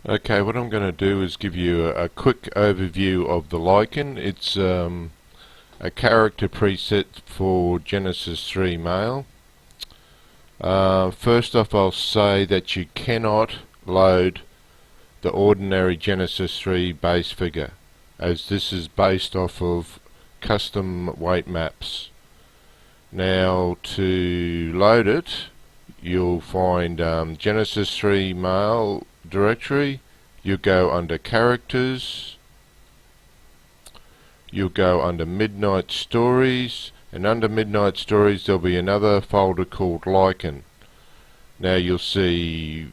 Okay, what I'm going to do is give you a quick overview of the Lycan. It's a character preset for Genesis 3 Male. First off, I'll say that you cannot load the ordinary Genesis 3 base figure, as this is based off of custom weight maps. Now, to load it, you'll find Genesis 3 Male directory. You go under characters, you'll go under Midnight Stories, and under Midnight Stories there'll be another folder called Lycan. Now you'll see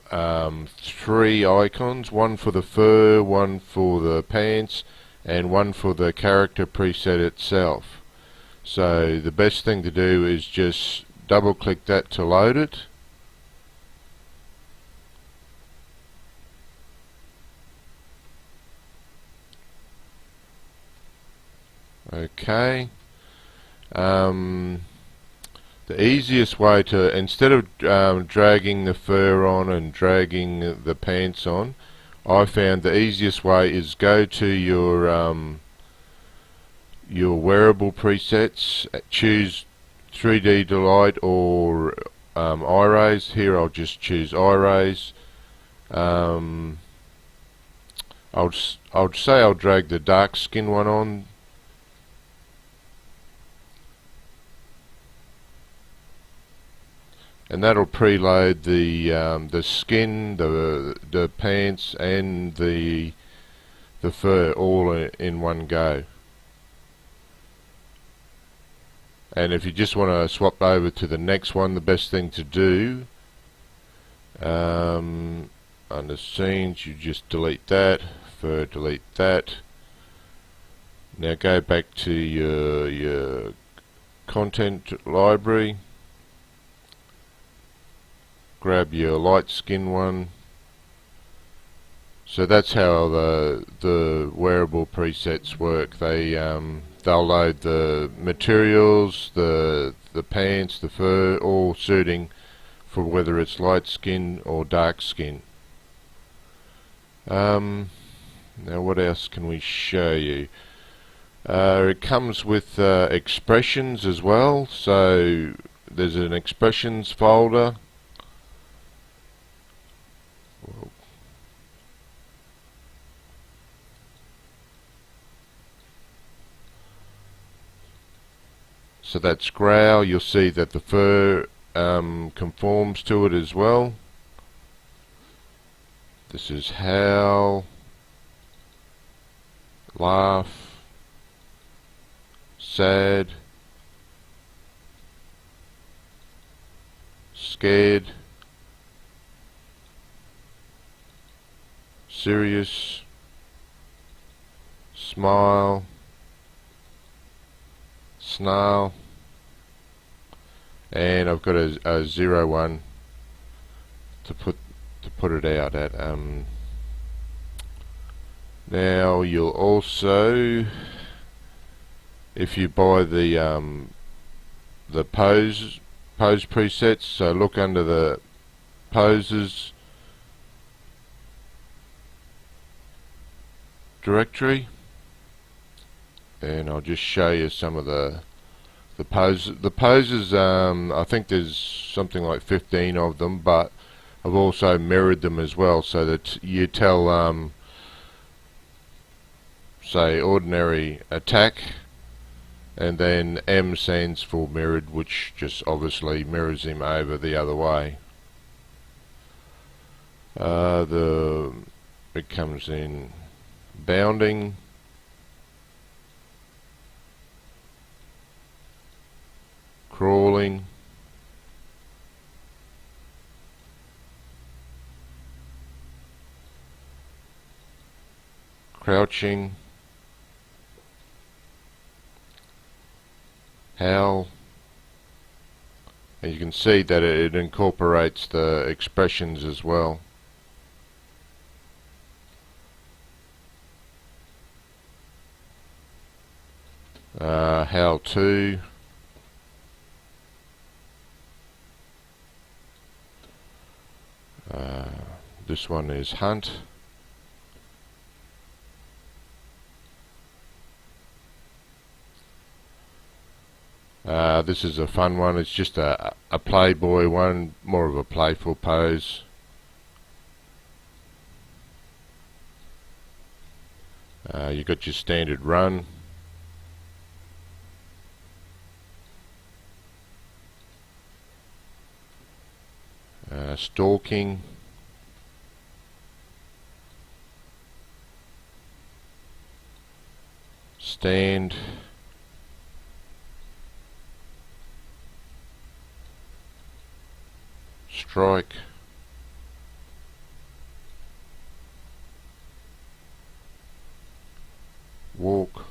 three icons, one for the fur, one for the pants, and one for the character preset itself. So the best thing to do is just double click that to load it. Okay. The easiest way to, instead of dragging the fur on and dragging the pants on, I found the easiest way is go to your wearable presets, choose 3D Delight or iRays. Here I'll just choose iRays. I'll say I'll drag the dark skin one on. And that'll preload the skin, the pants, and the fur all in one go. And if you just want to swap over to the next one, the best thing to do under scenes, you just delete that, fur, delete that. Now go back to your content library. Grab your light skin one. So that's how the wearable presets work. They'll load the materials, the pants, the fur, all suiting for whether it's light skin or dark skin. Now what else can we show you? It comes with expressions as well. So there's an expressions folder. So that's growl. You'll see that the fur conforms to it as well. This is howl, laugh, sad, scared, serious, smile, snarl, and I've got a 0 1 to put it out at. Now you'll also, if you buy the pose presets, so look under the poses directory, and I'll just show you some of the poses. The poses, I think there's something like 15 of them, but I've also mirrored them as well, so that you tell, say, ordinary attack, and then M stands for mirrored, which just obviously mirrors him over the other way. It comes in bounding, crawling, crouching, howl, and you can see that it incorporates the expressions as well. Howl 2, This one is Hunt. This is a fun one. It's just a Playboy one, more of a playful pose. You got your standard run. Stalking. Stand. Strike. Walk.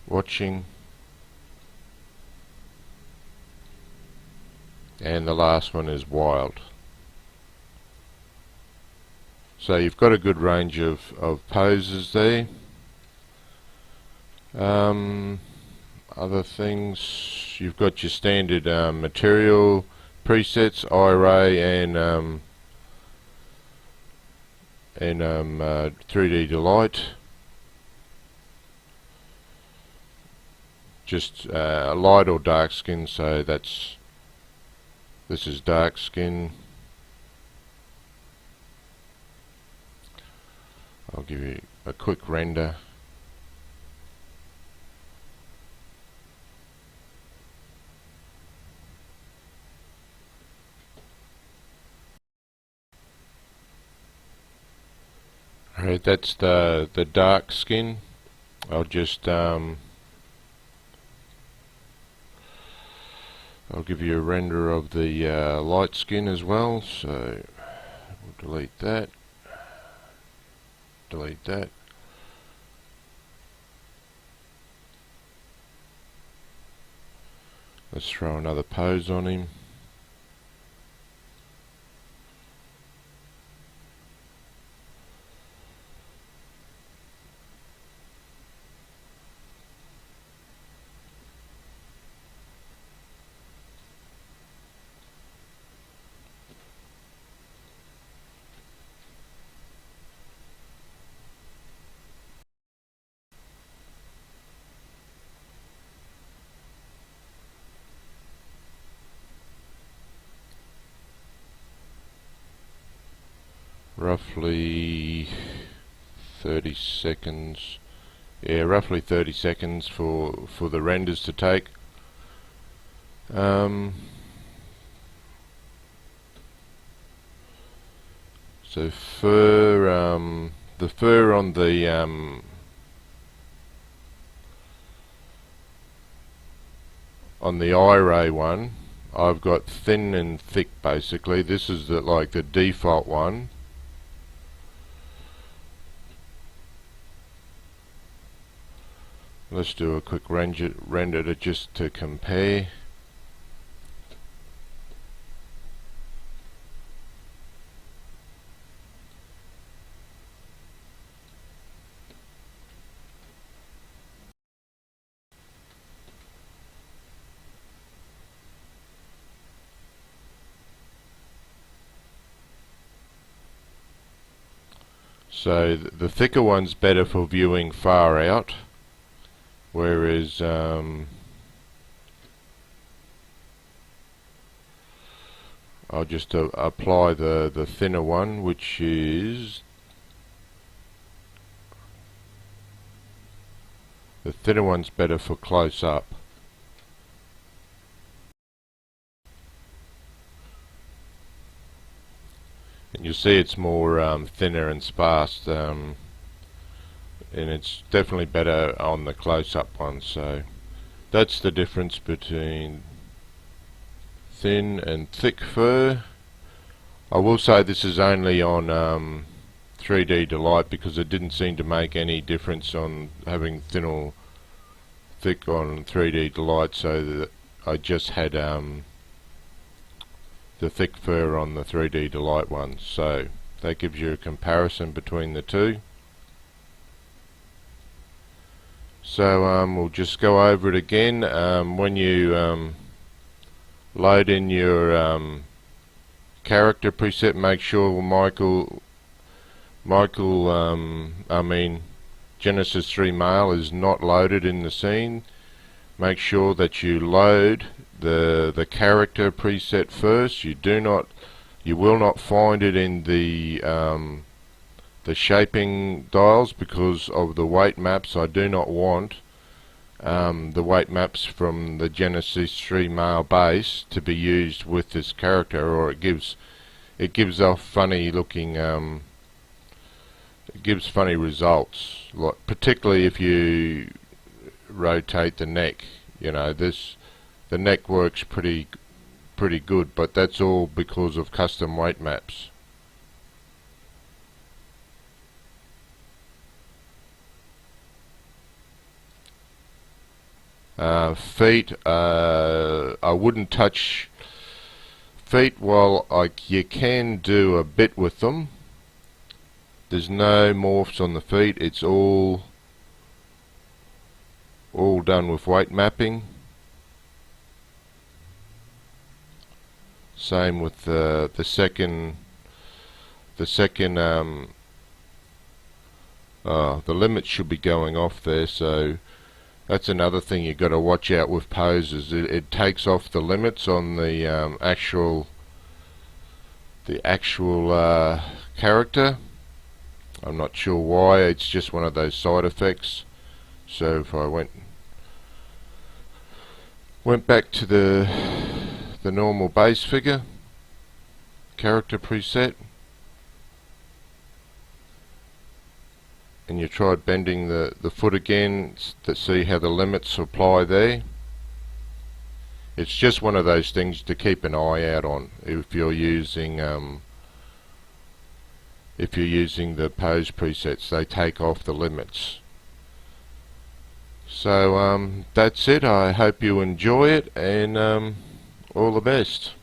Watching. And the last one is wild. So you've got a good range of poses there. Other things, you've got your standard material presets, IRA and 3D Delight. Just light or dark skin, so this is dark skin. I'll give you a quick render. Alright, that's the dark skin. I'll just I'll give you a render of the light skin as well. So we'll delete that. Delete that. Let's throw another pose on him. Roughly 30 seconds. Yeah, roughly 30 seconds for the renders to take. So fur, the fur on the I-ray one, I've got thin and thick basically. This is like the default one. Let's do a quick render just to compare. So the thicker one's better for viewing far out, whereas I'll just apply the thinner one, which is the thinner one's better for close up. And you'll see it's more thinner and sparse, and it's definitely better on the close-up one. So that's the difference between thin and thick fur. I will say this is only on 3D Delight, because it didn't seem to make any difference on having thin or thick on 3D Delight, so that I just had the thick fur on the 3D Delight one. So that gives you a comparison between the two. So we'll just go over it again. When you load in your character preset, make sure Genesis 3 male is not loaded in the scene. Make sure that you load the character preset first. You will not find it in the shaping dials because of the weight maps. I do not want the weight maps from the Genesis 3 male base to be used with this character, or it gives off funny looking it gives funny results, like particularly if you rotate the neck. You know, the neck works pretty good, but that's all because of custom weight maps. Feet, I wouldn't touch feet. While you can do a bit with them, there's no morphs on the feet. It's all done with weight mapping. Same with the second the limits should be going off there, so that's another thing you've got to watch out with poses. It takes off the limits on the actual character. I'm not sure why. It's just one of those side effects. So if I went back to the normal base figure character preset, and you tried bending the foot again to see how the limits apply there. It's just one of those things to keep an eye out on if you're using the pose presets. They take off the limits. So that's it. I hope you enjoy it, and all the best.